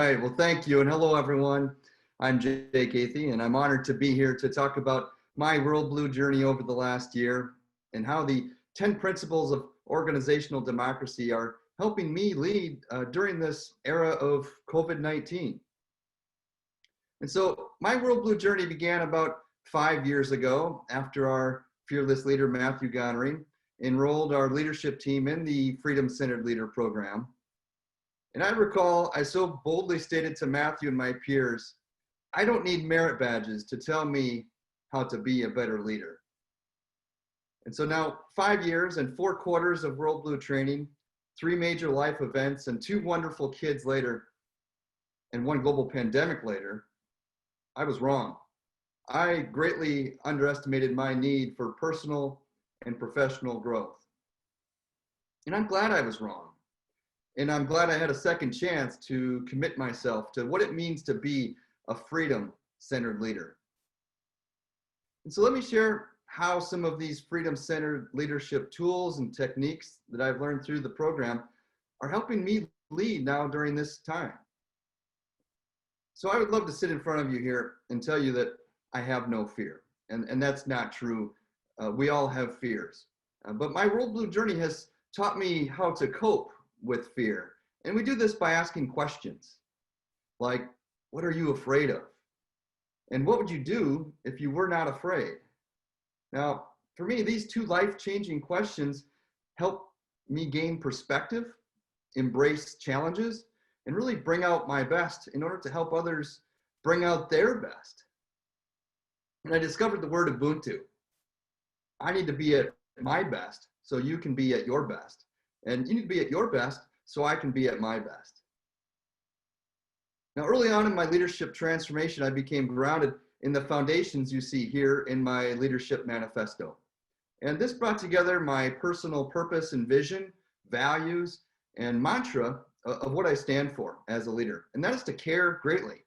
right. Well, thank you. And hello, everyone. I'm Jake Athey, and I'm honored to be here to talk about my World Blue journey over the last year and how the 10 principles of organizational democracy are helping me lead during this era of COVID-19. And so my World Blue journey began about 5 years ago after our fearless leader, Matthew Goddard, enrolled our leadership team in the Freedom Centered Leader program. And I recall I so boldly stated to Matthew and my peers, I don't need merit badges to tell me how to be a better leader. And so now 5 years and 4 quarters of World Blue training, 3 major life events and 2 wonderful kids later, and 1 global pandemic later, I was wrong. I greatly underestimated my need for personal and professional growth. And I'm glad I was wrong. And I'm glad I had a second chance to commit myself to what it means to be a freedom-centered leader. And so let me share how some of these freedom-centered leadership tools and techniques that I've learned through the program are helping me lead now during this time. So I would love to sit in front of you here and tell you that I have no fear. And that's not true. We all have fears. But my World Blue journey has taught me how to cope with fear. And we do this by asking questions like, what are you afraid of? And what would you do if you were not afraid? Now, for me, these 2 life-changing questions help me gain perspective, embrace challenges, and really bring out my best in order to help others bring out their best. And I discovered the word Ubuntu. I need to be at my best so you can be at your best. And you need to be at your best so I can be at my best. Now, early on in my leadership transformation, I became grounded in the foundations you see here in my leadership manifesto. And this brought together my personal purpose and vision, values, and mantra of what I stand for as a leader. And that is to care greatly.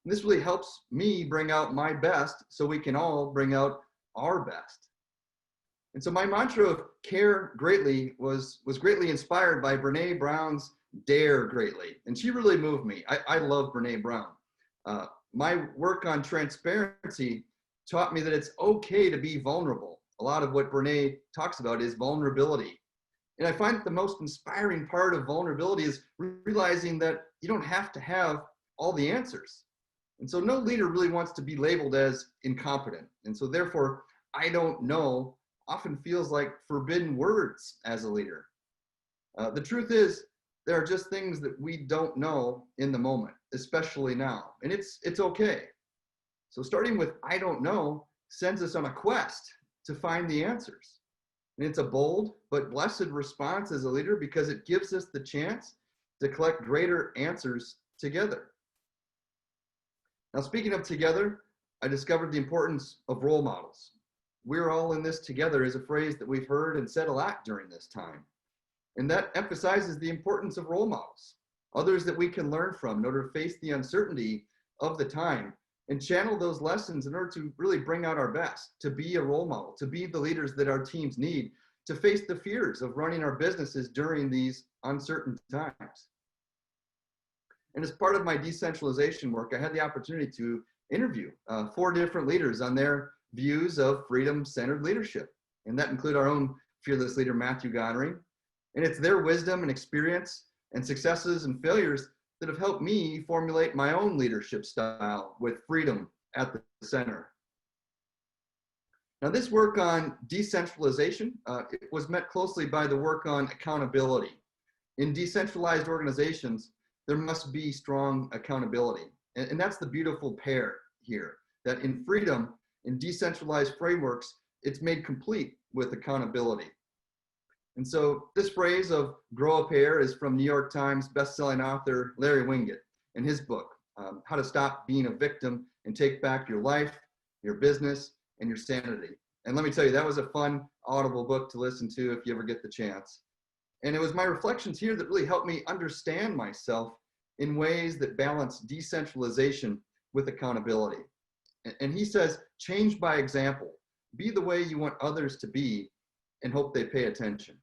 And this really helps me bring out my best so we can all bring out our best. And so my mantra of care greatly was greatly inspired by Brene Brown's dare greatly. And she really moved me. I love Brene Brown. My work on transparency taught me that it's okay to be vulnerable. A lot of what Brene talks about is vulnerability. And I find that the most inspiring part of vulnerability is realizing that you don't have to have all the answers. And so no leader really wants to be labeled as incompetent. And so therefore, I don't know often feels like forbidden words as a leader. The truth is, there are just things that we don't know in the moment, especially now, and it's okay. So starting with I don't know sends us on a quest to find the answers. And it's a bold but blessed response as a leader because it gives us the chance to collect greater answers together. Now, speaking of together, I discovered the importance of role models. We're all in this together is a phrase that we've heard and said a lot during this time. And that emphasizes the importance of role models, others that we can learn from in order to face the uncertainty of the time and channel those lessons in order to really bring out our best, to be a role model, to be the leaders that our teams need, to face the fears of running our businesses during these uncertain times. And as part of my decentralization work, I had the opportunity to interview 4 different leaders on their views of freedom-centered leadership. And that include our own fearless leader, Matthew Goddard. And it's their wisdom and experience and successes and failures that have helped me formulate my own leadership style with freedom at the center. Now, this work on decentralization it was met closely by the work on accountability. In decentralized organizations, there must be strong accountability. And that's the beautiful pair here, that in freedom, in decentralized frameworks, it's made complete with accountability. And so this phrase of grow a pair is from New York Times bestselling author Larry Winget in his book, How to Stop Being a Victim and Take Back Your Life, Your Business, and Your Sanity. And let me tell you, that was a fun audible book to listen to if you ever get the chance. And it was my reflections here that really helped me understand myself in ways that balance decentralization with accountability. And he says, change by example. Be the way you want others to be and hope they pay attention.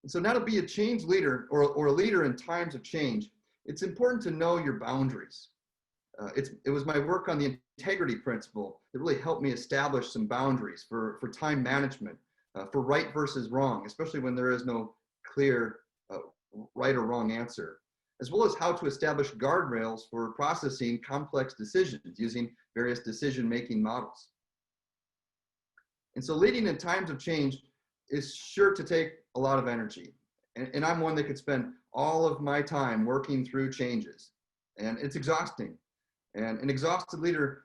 And so now to be a change leader or a leader in times of change, It's important to know your boundaries. It was my work on the integrity principle that really helped me establish some boundaries for time management, for right versus wrong, especially when there is no clear uh, right or wrong answer, as well as how to establish guardrails for processing complex decisions using various decision-making models. And so leading in times of change is sure to take a lot of energy. And I'm one that could spend all of my time working through changes. And it's exhausting. And an exhausted leader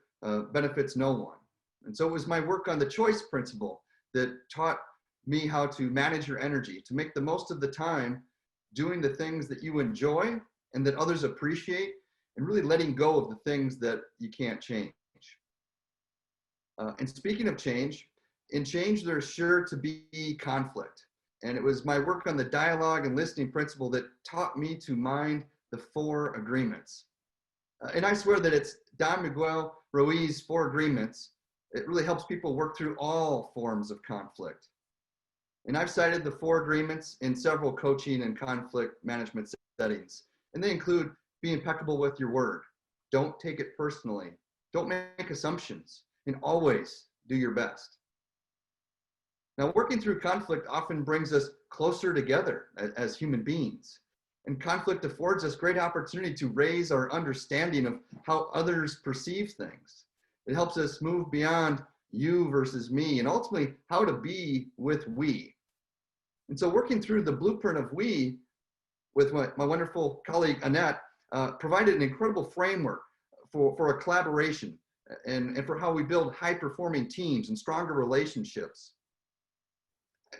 benefits no one. And so it was my work on the choice principle that taught me how to manage your energy, to make the most of the time doing the things that you enjoy and that others appreciate, and really letting go of the things that you can't change. And speaking of change, in change, there's sure to be conflict. And it was my work on the dialogue and listening principle that taught me to mind the 4 agreements. And I swear that it's Don Miguel Ruiz's 4 agreements. It really helps people work through all forms of conflict. And I've cited the 4 agreements in several coaching and conflict management settings. And they include be impeccable with your word. Don't take it personally. Don't make assumptions. And always do your best. Now, working through conflict often brings us closer together as human beings. And conflict affords us great opportunity to raise our understanding of how others perceive things. It helps us move beyond you versus me, and ultimately how to be with we. And so working through the blueprint of we with my wonderful colleague Annette provided an incredible framework for a collaboration and for how we build high-performing teams and stronger relationships.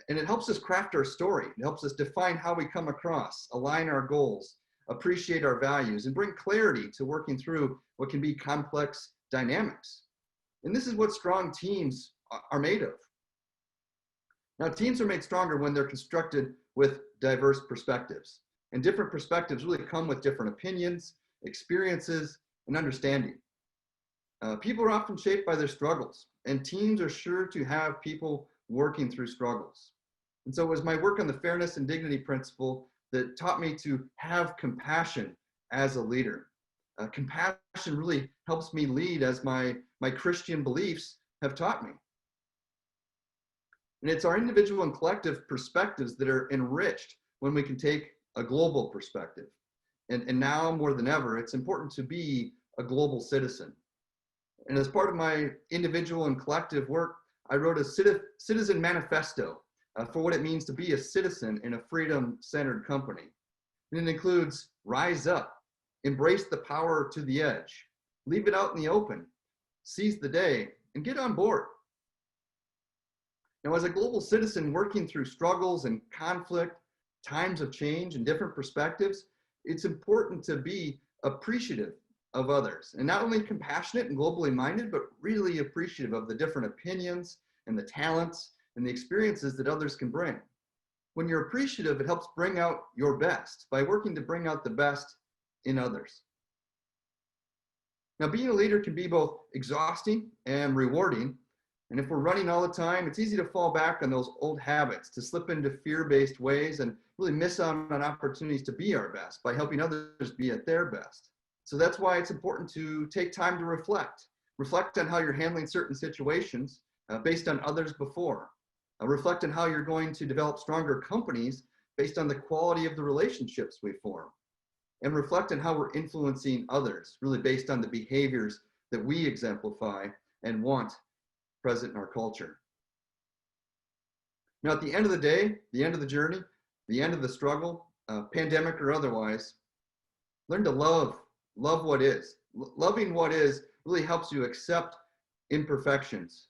And it helps us craft our story. It helps us define how we come across, align our goals, appreciate our values, and bring clarity to working through what can be complex dynamics. And this is what strong teams are made of. Now, teams are made stronger when they're constructed with diverse perspectives. And different perspectives really come with different opinions, experiences, and understanding. People are often shaped by their struggles, and teams are sure to have people working through struggles. And so it was my work on the fairness and dignity principle that taught me to have compassion as a leader. Compassion really helps me lead as my Christian beliefs have taught me. And it's our individual and collective perspectives that are enriched when we can take a global perspective. And now more than ever, it's important to be a global citizen. And as part of my individual and collective work, I wrote a citizen manifesto for what it means to be a citizen in a freedom-centered company. And it includes rise up, embrace the power to the edge, leave it out in the open, seize the day, and get on board. Now, as a global citizen working through struggles and conflict, times of change and different perspectives, it's important to be appreciative of others, and not only compassionate and globally minded, but really appreciative of the different opinions and the talents and the experiences that others can bring. When you're appreciative, it helps bring out your best by working to bring out the best in others. Now, being a leader can be both exhausting and rewarding. And if we're running all the time, it's easy to fall back on those old habits, to slip into fear-based ways and really miss out on opportunities to be our best by helping others be at their best. So that's why it's important to take time to reflect on how you're handling certain situations based on others before. Reflect on how you're going to develop stronger companies based on the quality of the relationships we form. And reflect on how we're influencing others, really based on the behaviors that we exemplify and want present in our culture. Now, at the end of the day, the end of the journey, the end of the struggle, pandemic or otherwise, learn to love what is. Loving what is really helps you accept imperfections,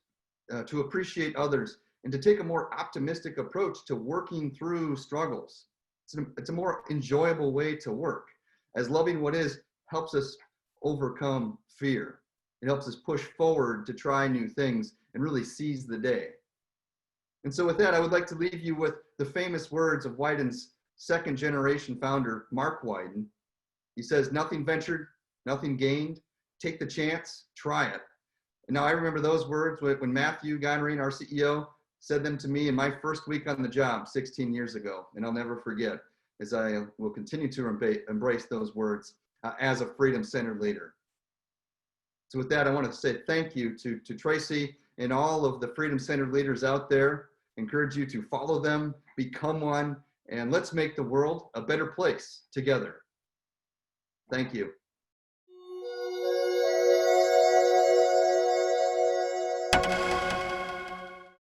to appreciate others, and to take a more optimistic approach to working through struggles. It's a more enjoyable way to work, as loving what is helps us overcome fear. It helps us push forward to try new things and really seize the day. And so with that, I would like to leave you with the famous words of Wyden's second generation founder, Mark Wyden. He says, "Nothing ventured, nothing gained. Take the chance, try it." And now I remember those words when Matthew Gonrine, our CEO, said them to me in my first week on the job 16 years ago, and I'll never forget. as I will continue to embrace those words as a freedom-centered leader. So with that, I want to say thank you to Tracy and all of the freedom-centered leaders out there. Encourage you to follow them, become one, and let's make the world a better place together. Thank you.